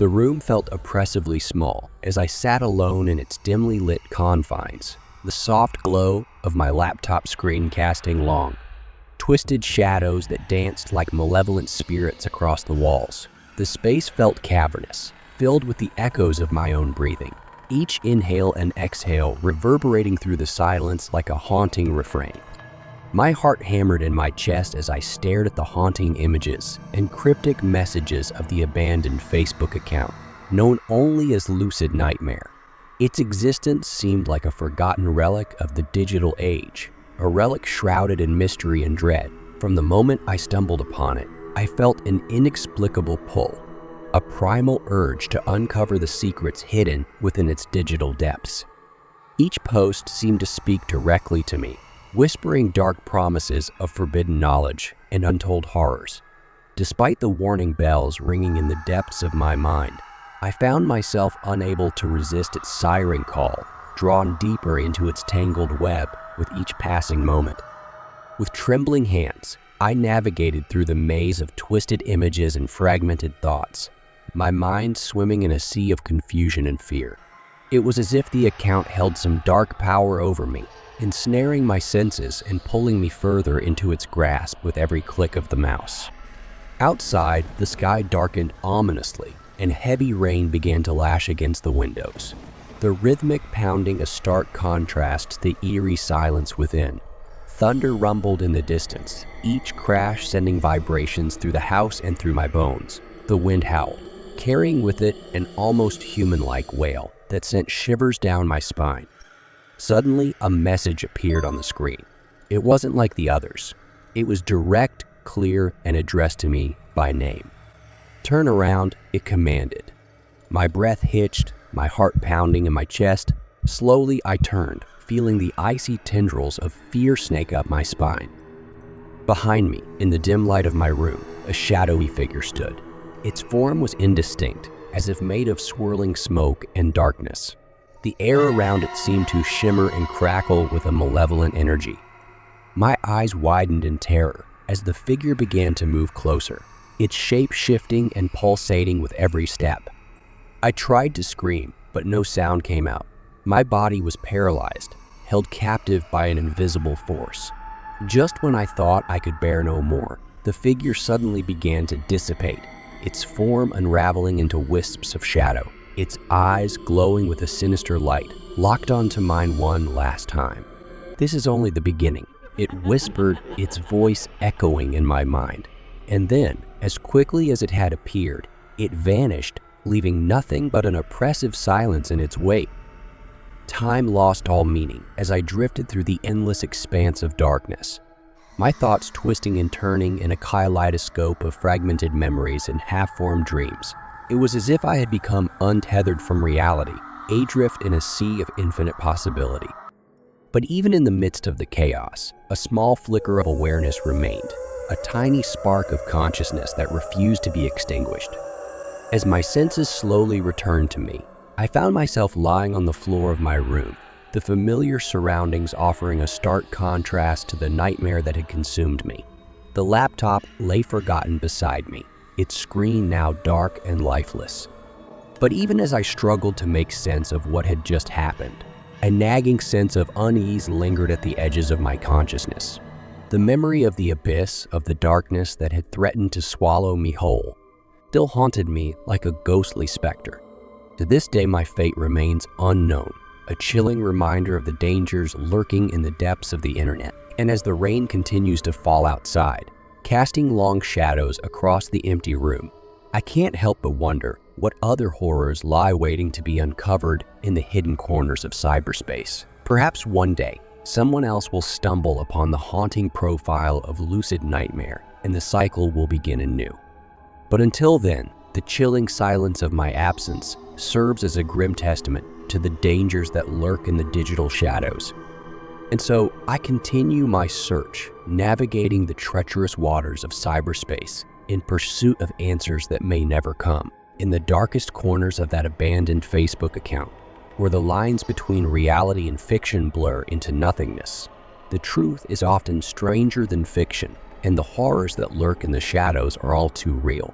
The room felt oppressively small as I sat alone in its dimly lit confines, the soft glow of my laptop screen casting long, twisted shadows that danced like malevolent spirits across the walls. The space felt cavernous, filled with the echoes of my own breathing, each inhale and exhale reverberating through the silence like a haunting refrain. My heart hammered in my chest as I stared at the haunting images and cryptic messages of the abandoned Facebook account, known only as Lucid Nightmare. Its existence seemed like a forgotten relic of the digital age, a relic shrouded in mystery and dread. From the moment I stumbled upon it, I felt an inexplicable pull, a primal urge to uncover the secrets hidden within its digital depths. Each post seemed to speak directly to me, whispering dark promises of forbidden knowledge and untold horrors. Despite the warning bells ringing in the depths of my mind, I found myself unable to resist its siren call, drawn deeper into its tangled web with each passing moment. With trembling hands, I navigated through the maze of twisted images and fragmented thoughts, my mind swimming in a sea of confusion and fear. It was as if the account held some dark power over me, ensnaring my senses and pulling me further into its grasp with every click of the mouse. Outside, the sky darkened ominously, and heavy rain began to lash against the windows, the rhythmic pounding a stark contrast to the eerie silence within. Thunder rumbled in the distance, each crash sending vibrations through the house and through my bones. The wind howled, carrying with it an almost human-like wail that sent shivers down my spine. Suddenly, a message appeared on the screen. It wasn't like the others. It was direct, clear, and addressed to me by name. "Turn around," it commanded. My breath hitched, my heart pounding in my chest. Slowly, I turned, feeling the icy tendrils of fear snake up my spine. Behind me, in the dim light of my room, a shadowy figure stood. Its form was indistinct, as if made of swirling smoke and darkness. The air around it seemed to shimmer and crackle with a malevolent energy. My eyes widened in terror as the figure began to move closer, its shape shifting and pulsating with every step. I tried to scream, but no sound came out. My body was paralyzed, held captive by an invisible force. Just when I thought I could bear no more, the figure suddenly began to dissipate, its form unraveling into wisps of shadow. Its eyes, glowing with a sinister light, locked onto mine one last time. "This is only the beginning," it whispered, its voice echoing in my mind. And then, as quickly as it had appeared, it vanished, leaving nothing but an oppressive silence in its wake. Time lost all meaning as I drifted through the endless expanse of darkness, my thoughts twisting and turning in a kaleidoscope of fragmented memories and half-formed dreams. It was as if I had become untethered from reality, adrift in a sea of infinite possibility. But even in the midst of the chaos, a small flicker of awareness remained, a tiny spark of consciousness that refused to be extinguished. As my senses slowly returned to me, I found myself lying on the floor of my room, the familiar surroundings offering a stark contrast to the nightmare that had consumed me. The laptop lay forgotten beside me, its screen now dark and lifeless. But even as I struggled to make sense of what had just happened, a nagging sense of unease lingered at the edges of my consciousness. The memory of the abyss, of the darkness that had threatened to swallow me whole, still haunted me like a ghostly specter. To this day, my fate remains unknown, a chilling reminder of the dangers lurking in the depths of the internet. And as the rain continues to fall outside, casting long shadows across the empty room, I can't help but wonder what other horrors lie waiting to be uncovered in the hidden corners of cyberspace. Perhaps one day, someone else will stumble upon the haunting profile of Lucid Nightmare, and the cycle will begin anew. But until then, the chilling silence of my absence serves as a grim testament to the dangers that lurk in the digital shadows. And so I continue my search, navigating the treacherous waters of cyberspace in pursuit of answers that may never come. In the darkest corners of that abandoned Facebook account, where the lines between reality and fiction blur into nothingness, the truth is often stranger than fiction, and the horrors that lurk in the shadows are all too real.